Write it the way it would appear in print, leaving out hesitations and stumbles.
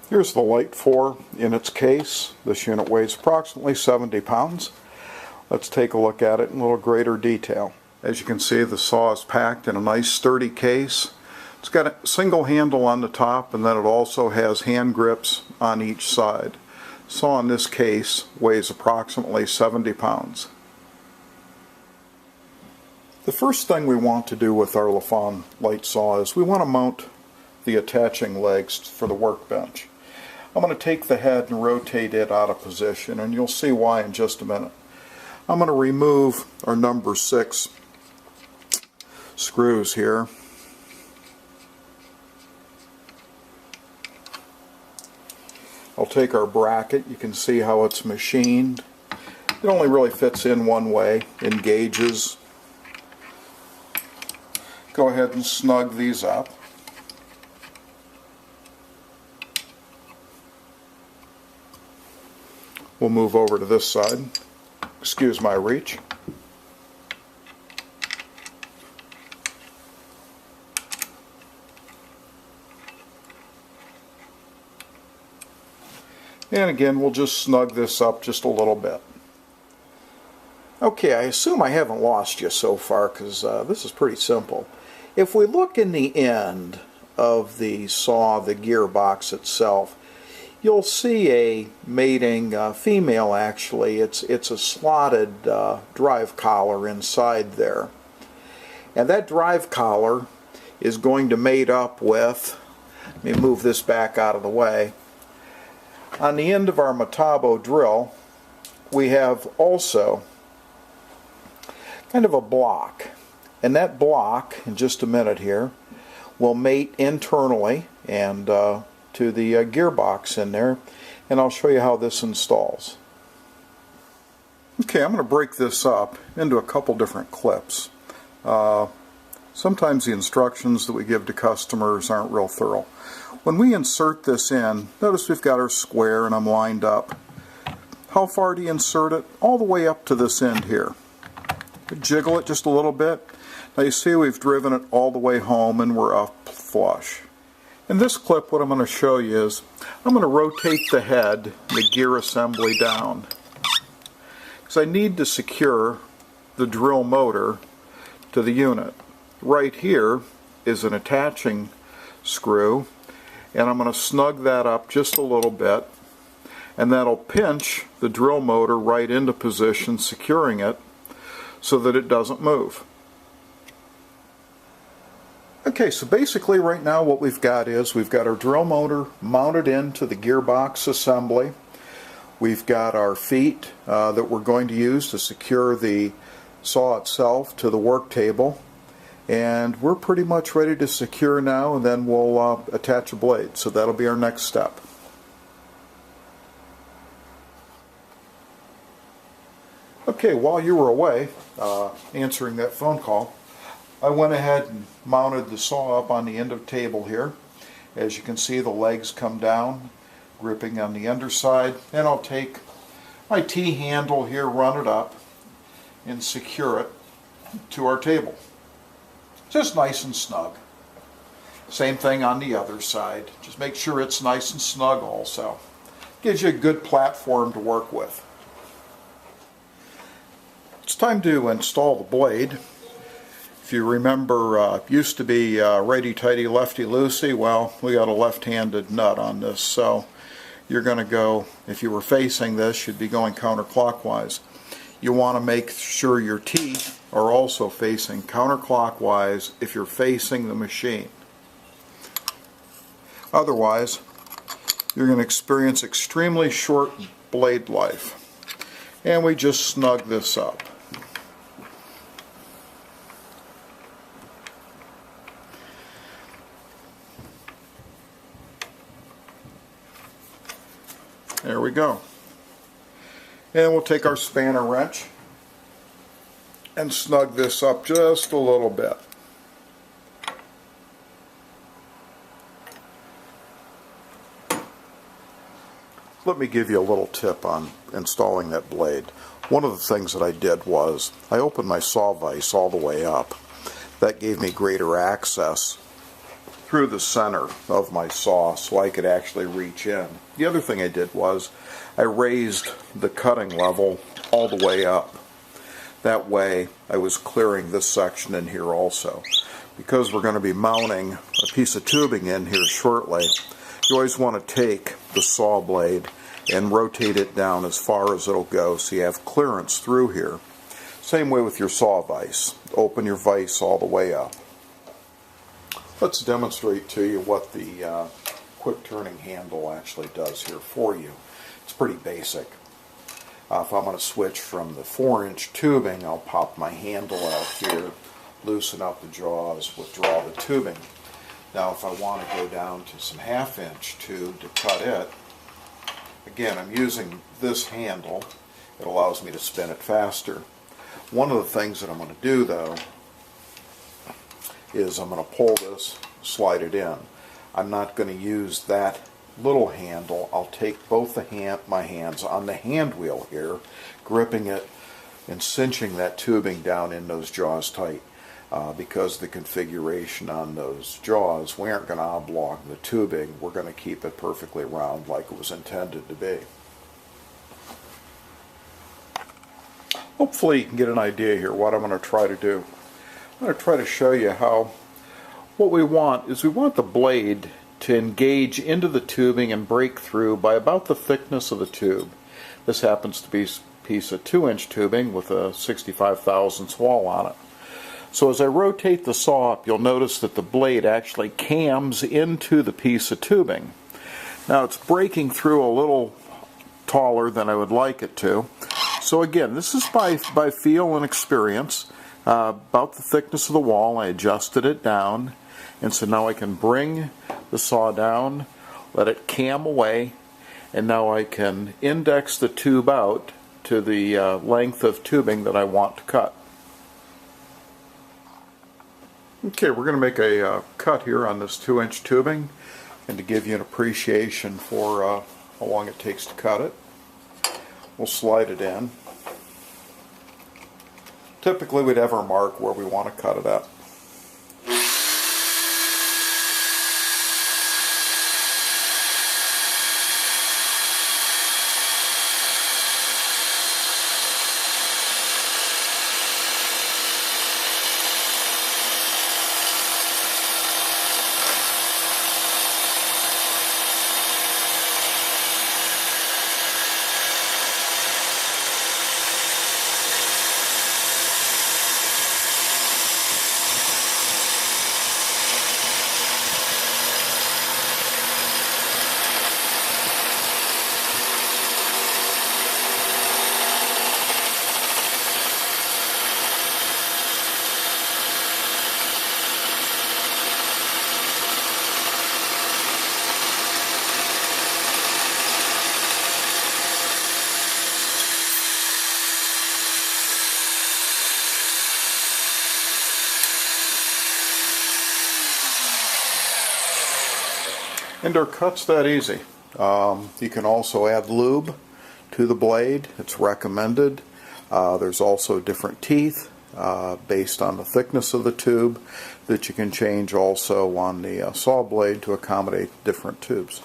Here's the Lite4 in its case. This unit weighs approximately 70 pounds. Let's take a look at it in a little greater detail. As you can see, the saw is packed in a nice sturdy case. It's got a single handle on the top, and then it also has hand grips on each side. The saw in this case weighs approximately 70 pounds. The first thing we want to do with our Lefon Lite saw is we want to mount the attaching legs for the workbench. I'm going to take the head and rotate it out of position, and you'll see why in just a minute. I'm going to remove our number 6 screws here. I'll take our bracket. You can see how it's machined. It only really fits in one way, in gauges. Go ahead and snug these up. We'll move over to this side. Excuse my reach. And again, we'll just snug this up just a little bit. Okay, I assume I haven't lost you so far, because this is pretty simple. If we look in the end of the saw, the gearbox itself, you'll see a mating female. Actually, it's a slotted drive collar inside there, and that drive collar is going to mate up with, let me move this back out of the way, on the end of our Metabo drill we have also kind of a block, and that block, in just a minute here, will mate internally and to the gearbox in there, and I'll show you how this installs. Okay, I'm going to break this up into a couple different clips. Sometimes the instructions that we give to customers aren't real thorough. When we insert this in, notice we've got our square and I'm lined up. How far do you insert it? All the way up to this end here. Jiggle it just a little bit. Now you see we've driven it all the way home and we're up flush. In this clip, what I'm going to show you is I'm going to rotate the head, the gear assembly down, because I need to secure the drill motor to the unit. Right here is an attaching screw, and I'm going to snug that up just a little bit, and that'll pinch the drill motor right into position, securing it so that it doesn't move. Okay, so basically right now what we've got is we've got our drill motor mounted into the gearbox assembly. We've got our feet that we're going to use to secure the saw itself to the work table, and we're pretty much ready to secure now, and then we'll attach a blade. So that'll be our next step. Okay, while you were away answering that phone call, I went ahead and mounted the saw up on the end of the table here. As you can see, the legs come down, gripping on the underside, and I'll take my T-handle here, run it up, and secure it to our table. Just nice and snug. Same thing on the other side. Just make sure it's nice and snug also. Gives you a good platform to work with. It's time to install the blade. If you remember, it used to be righty-tighty, lefty-loosey. Well, we got a left-handed nut on this, so you're going to go, if you were facing this, you'd be going counterclockwise. You want to make sure your teeth are also facing counterclockwise if you're facing the machine. Otherwise, you're going to experience extremely short blade life. And we just snug this up. There we go. And we'll take our spanner wrench and snug this up just a little bit. Let me give you a little tip on installing that blade. One of the things that I did was I opened my saw vise all the way up. That gave me greater access through the center of my saw so I could actually reach in. The other thing I did was I raised the cutting level all the way up. That way I was clearing this section in here also. Because we're going to be mounting a piece of tubing in here shortly, you always want to take the saw blade and rotate it down as far as it'll go so you have clearance through here. Same way with your saw vise. Open your vise all the way up. Let's demonstrate to you what the quick turning handle actually does here for you. It's pretty basic. If I'm going to switch from the 4-inch tubing, I'll pop my handle out here, loosen up the jaws, withdraw the tubing. Now if I want to go down to some 1/2-inch tube to cut it, again I'm using this handle. It allows me to spin it faster. One of the things that I'm going to do though is I'm going to pull this, slide it in. I'm not going to use that little handle. I'll take both my hands on the hand wheel here, gripping it and cinching that tubing down in those jaws tight. Because the configuration on those jaws, we aren't going to oblong the tubing. We're going to keep it perfectly round like it was intended to be. Hopefully you can get an idea here what I'm going to try to do. I'm going to try to show you how what we want is we want the blade to engage into the tubing and break through by about the thickness of the tube. This happens to be a piece of 2-inch tubing with a 65 thousandths wall on it. So as I rotate the saw up, you'll notice that the blade actually cams into the piece of tubing. Now it's breaking through a little taller than I would like it to. So again, this is by feel and experience. About the thickness of the wall, I adjusted it down, and so now I can bring the saw down, let it cam away, and now I can index the tube out to the length of tubing that I want to cut. Okay, we're going to make a cut here on this 2-inch tubing, and to give you an appreciation for how long it takes to cut it, we'll slide it in. Typically we'd have our mark where we want to cut it at. And our cut's that easy. You can also add lube to the blade. It's recommended. There's also different teeth based on the thickness of the tube that you can change also on the saw blade to accommodate different tubes.